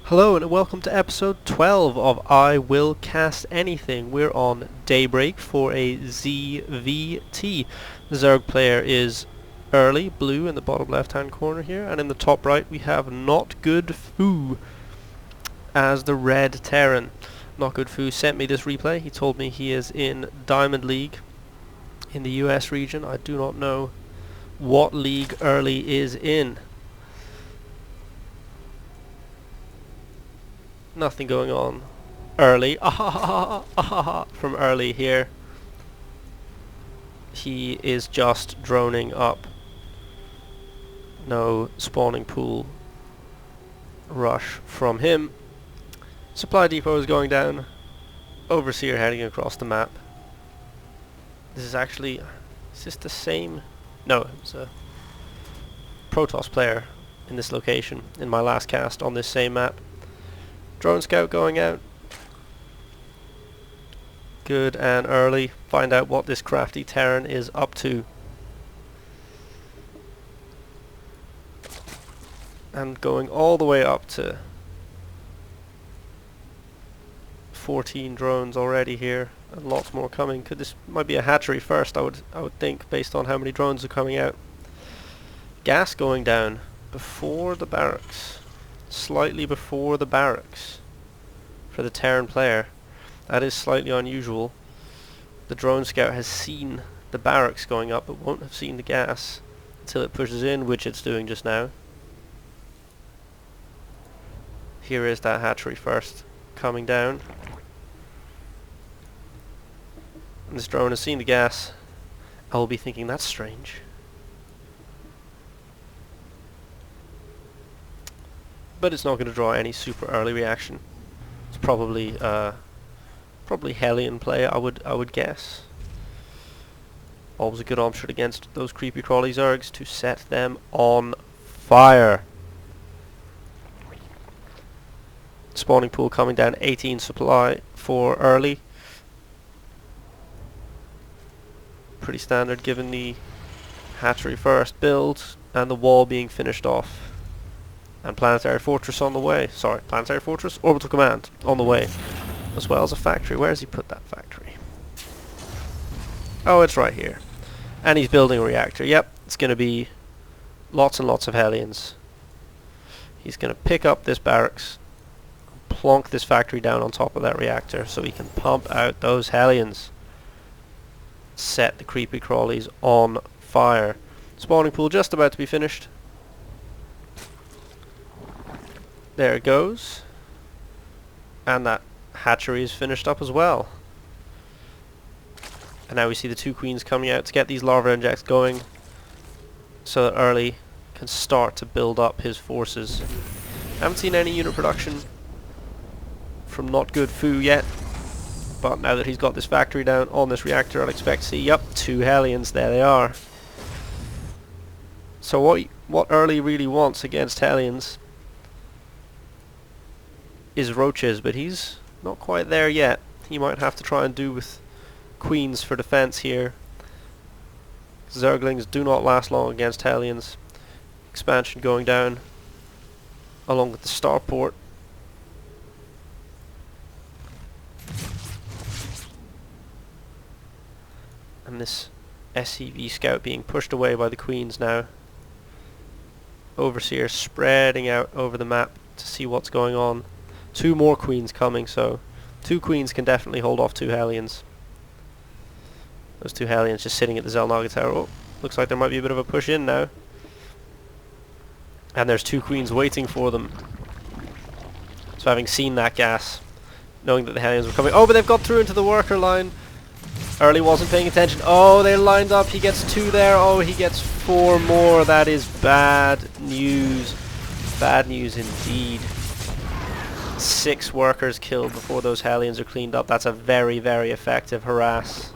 Hello and welcome to episode 12 of I Will Cast Anything. We're on Daybreak for a ZVT. The Zerg player is early, blue in the bottom left hand corner here, and in the top right we have NotGoodfOu as the red Terran. NotGoodfOu sent me this replay. He told me he is in Diamond League in the US region. I do not know what league early is in. Nothing going on early. From early here. He is just droning up. No spawning pool rush from him. Supply depot is going down. Overseer heading across the map. This is actually... is this the same? No, it's a Protoss player in this location in my last cast on this same map. Drone scout going out. Good and early. Find out what this crafty Terran is up to. And going all the way up to 14 drones already here, and lots more coming. This might be a hatchery first, I would think, based on how many drones are coming out. Gas going down before the barracks. Slightly before the barracks for the Terran player. That is slightly unusual. The drone scout has seen the barracks going up but won't have seen the gas until it pushes in, which it's doing just now. Here is that hatchery first coming down. And this drone has seen the gas. I will be thinking that's strange. But it's not going to draw any super early reaction. It's probably Hellion play, I would guess. Always a good option against those creepy crawly Zergs to set them on fire. Spawning pool coming down, 18 supply for early. Pretty standard given the hatchery first build and the wall being finished off. And Planetary Fortress on the way. Sorry, Planetary Fortress? Orbital Command on the way. As well as a factory. Where has he put that factory? Oh, it's right here. And he's building a reactor. Yep, it's going to be lots and lots of Hellions. He's going to pick up this barracks, plonk this factory down on top of that reactor so he can pump out those Hellions. Set the creepy crawlies on fire. Spawning pool just about to be finished. There it goes. And that hatchery is finished up as well. And now we see the two queens coming out to get these larva injects going so that early can start to build up his forces. Haven't seen any unit production from NotGoodfOu yet, but now that he's got this factory down on this reactor, I'll expect to see, yep, 2 Hellions, there they are. So what early really wants against Hellions is roaches, but he's not quite there yet. He might have to try and do with queens for defense here. Zerglings do not last long against Hellions. Expansion going down along with the starport. And this SCV scout being pushed away by the queens now. Overseer spreading out over the map to see what's going on. 2 more queens coming, so 2 queens can definitely hold off 2 Hellions. Those 2 Hellions just sitting at the Zelnaga tower. Oh, looks like there might be a bit of a push in now. And there's 2 queens waiting for them. So having seen that gas, knowing that the Hellions were coming... Oh, but they've got through into the worker line. Early wasn't paying attention. Oh, they're lined up. He gets 2 there. Oh, he gets 4 more. That is bad news. Bad news indeed. 6 workers killed before those Hellions are cleaned up. That's a very, very effective harass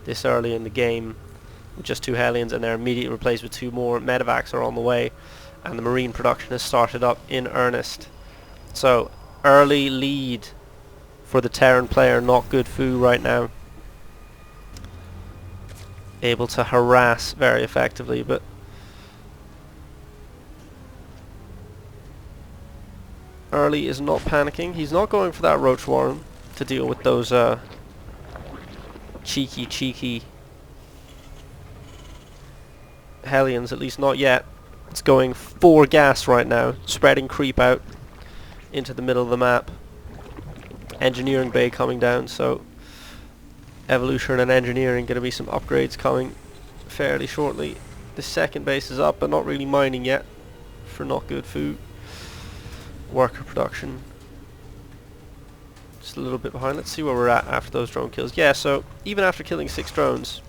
this early in the game. With just 2 Hellions, and they're immediately replaced with 2 more. Medevacs are on the way, and the marine production has started up in earnest. So, early lead for the Terran player, NotGoodfOu right now. Able to harass very effectively, but Early is not panicking. He's not going for that roach swarm to deal with those cheeky Hellions, at least not yet. It's going for gas right now, spreading creep out into the middle of the map. Engineering bay coming down, so evolution and engineering, going to be some upgrades coming fairly shortly. The second base is up, but not really mining yet for NotGoodfOu. Worker production just a little bit behind. Let's see where we're at after those drone kills. Yeah, so even after killing 6 drones,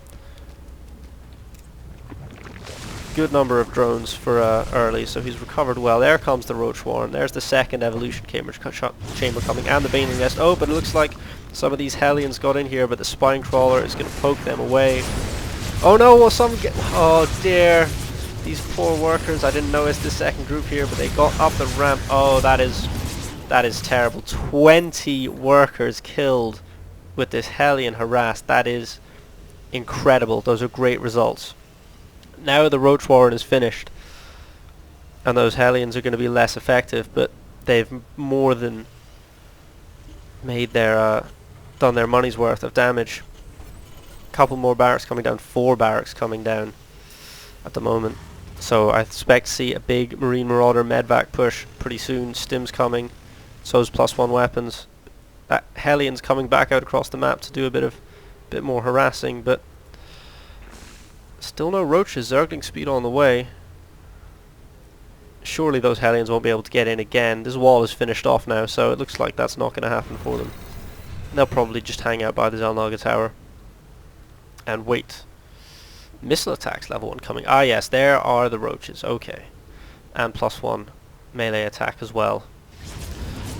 good number of drones for early, so he's recovered well. There comes the roach swarm. There's the second evolution chamber coming, and the baneling nest. Oh, but it looks like some of these Hellions got in here, but the spine crawler is going to poke them away. Oh no, will some get... Oh dear. These poor workers. I didn't notice the second group here, but they got up the ramp. Oh, that is terrible. 20 workers killed with this Hellion harass. That is incredible. Those are great results. Now the roach warren is finished, and those Hellions are going to be less effective, but they've more than made their done their money's worth of damage. Couple more barracks coming down, 4 barracks coming down at the moment. So I expect to see a big Marine Marauder medvac push pretty soon. Stim's coming, so's +1 weapons. That Hellion's coming back out across the map to do a bit more harassing, but still no roaches. Zergling speed on the way. Surely those Hellions won't be able to get in again. This wall is finished off now, so it looks like that's not going to happen for them. They'll probably just hang out by the Zelnaga tower and wait. Missile attacks level 1 coming. Ah yes, there are the roaches. Okay. And +1 melee attack as well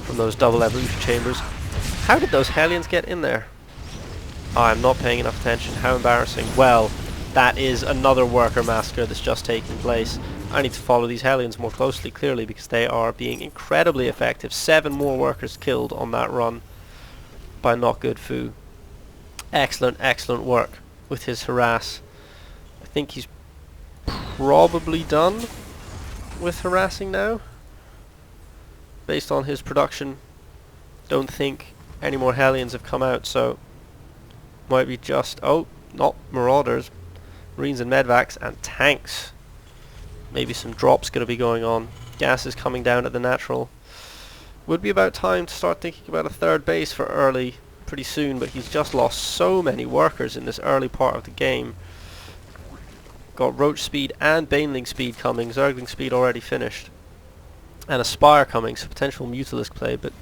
from those double evolution chambers. How did those Hellions get in there? Oh, I'm not paying enough attention. How embarrassing. Well, that is another worker massacre that's just taking place. I need to follow these Hellions more closely, clearly, because they are being incredibly effective. 7 more workers killed on that run by NotGoodfOu. Excellent, excellent work with his harass. I think he's probably done with harassing now, based on his production. Don't think any more Hellions have come out, so might be just... Oh, not Marauders. Marines and medvacs and tanks. Maybe some drops going to be going on. Gas is coming down at the natural. Would be about time to start thinking about a third base for early pretty soon, but he's just lost so many workers in this early part of the game. Got roach speed and baneling speed coming. Zergling speed already finished. And a spire coming, so potential Mutalisk play, but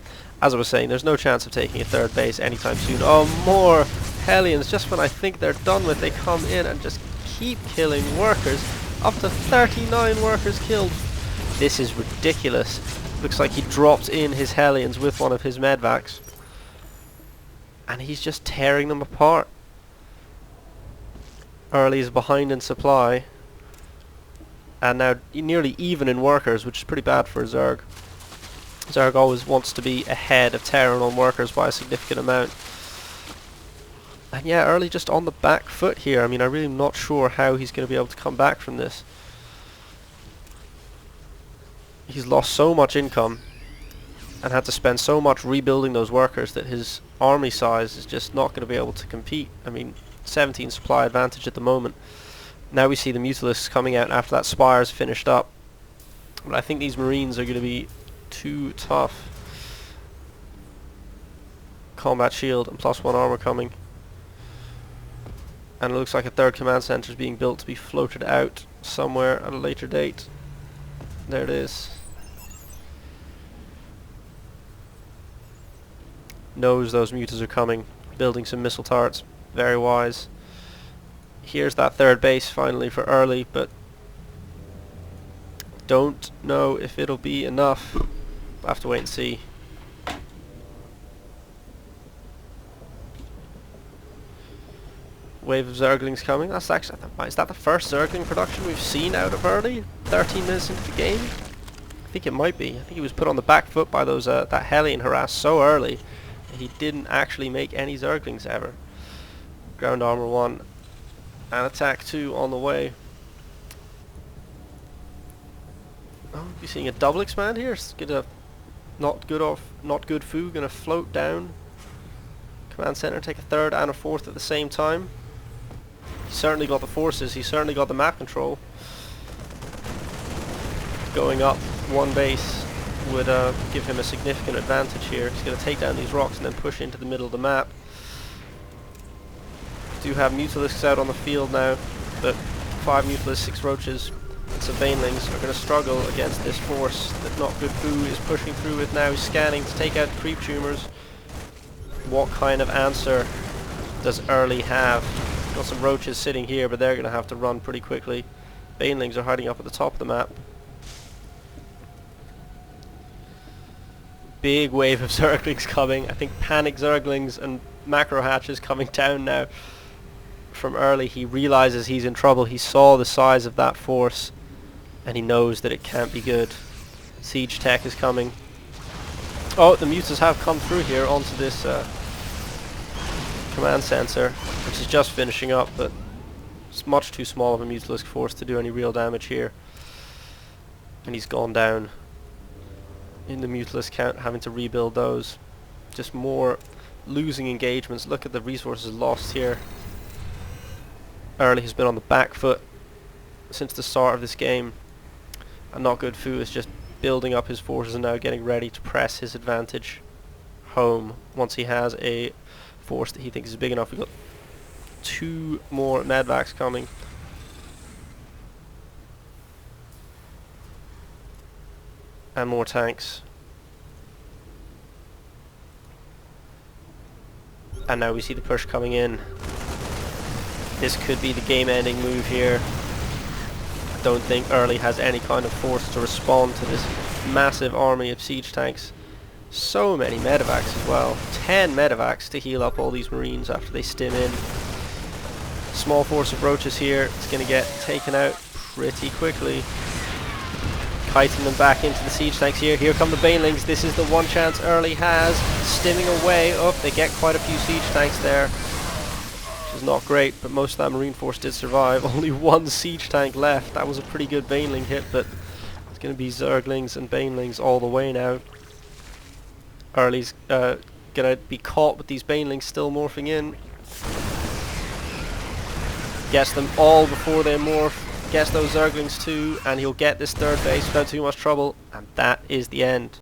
as I was saying, there's no chance of taking a third base anytime soon. Oh, more Hellions. Just when I think they're done with, they come in and just keep killing workers. Up to 39 workers killed. This is ridiculous. Looks like he dropped in his Hellions with one of his medvacs, and he's just tearing them apart. Early is behind in supply, and now nearly even in workers, which is pretty bad for Zerg. Zerg always wants to be ahead of Terran on workers by a significant amount. And yeah, Early just on the back foot here. I mean, I'm really not sure how he's going to be able to come back from this. He's lost so much income and had to spend so much rebuilding those workers that his army size is just not going to be able to compete. I mean, 17 supply advantage at the moment. Now we see the Mutalisks coming out after that spire's finished up. But I think these Marines are going to be too tough. Combat shield and +1 armor coming. And it looks like a third command center is being built to be floated out somewhere at a later date. There it is. Knows those mutas are coming. Building some missile turrets. Very wise. Here's that third base finally for Early, but don't know if it'll be enough. We'll have to wait and see. Wave of Zerglings coming. That's actually, is that the first Zergling production we've seen out of Early? 13 minutes into the game? I think it might be. I think he was put on the back foot by those that Hellion harass so early. He didn't actually make any Zerglings ever. Ground armor 1 and attack 2 on the way. Oh, we're seeing a double expand here. Let's get a NotGoodfOu gonna float down command center, take a third and a fourth at the same time. He's certainly got the forces, he's certainly got the map control. Going up one base would give him a significant advantage here. He's going to take down these rocks and then push into the middle of the map. We do have Mutalisks out on the field now, but 5 Mutalisks, 6 Roaches, and some Banelings are going to struggle against this force that NotGoodfOu is pushing through with now. He's scanning to take out the creep tumors. What kind of answer does Early have? Got some Roaches sitting here, but they're going to have to run pretty quickly. Banelings are hiding up at the top of the map. Big wave of Zerglings coming. I think panic Zerglings and macro hatches coming down now from Early. He realizes he's in trouble. He saw the size of that force and he knows that it can't be good. Siege tech is coming. Oh, the Mutas have come through here onto this command sensor, which is just finishing up, but it's much too small of a Mutalisk force to do any real damage here. And he's gone down in the Mutalisk count, having to rebuild those. Just more losing engagements. Look at the resources lost here. Early has been on the back foot since the start of this game, and NotGoodfOu is just building up his forces and now getting ready to press his advantage home once he has a force that he thinks is big enough. We've got 2 more medvacs coming. And more tanks. And now we see the push coming in. This could be the game-ending move here. I don't think Early has any kind of force to respond to this massive army of siege tanks. So many medevacs as well. 10 medevacs to heal up all these marines after they stim in. Small force of Roaches here. It's going to get taken out pretty quickly. Kiting them back into the siege tanks here. Here come the Banelings. This is the one chance Early has. Stimming away. Oh, they get quite a few siege tanks there, which is not great, but most of that marine force did survive. Only 1 siege tank left. That was a pretty good Baneling hit, but it's going to be Zerglings and Banelings all the way now. Early's going to be caught with these Banelings still morphing in. Gets them all before they morph. Gets those Zerglings too, and he'll get this 3rd base without too much trouble, and that is the end.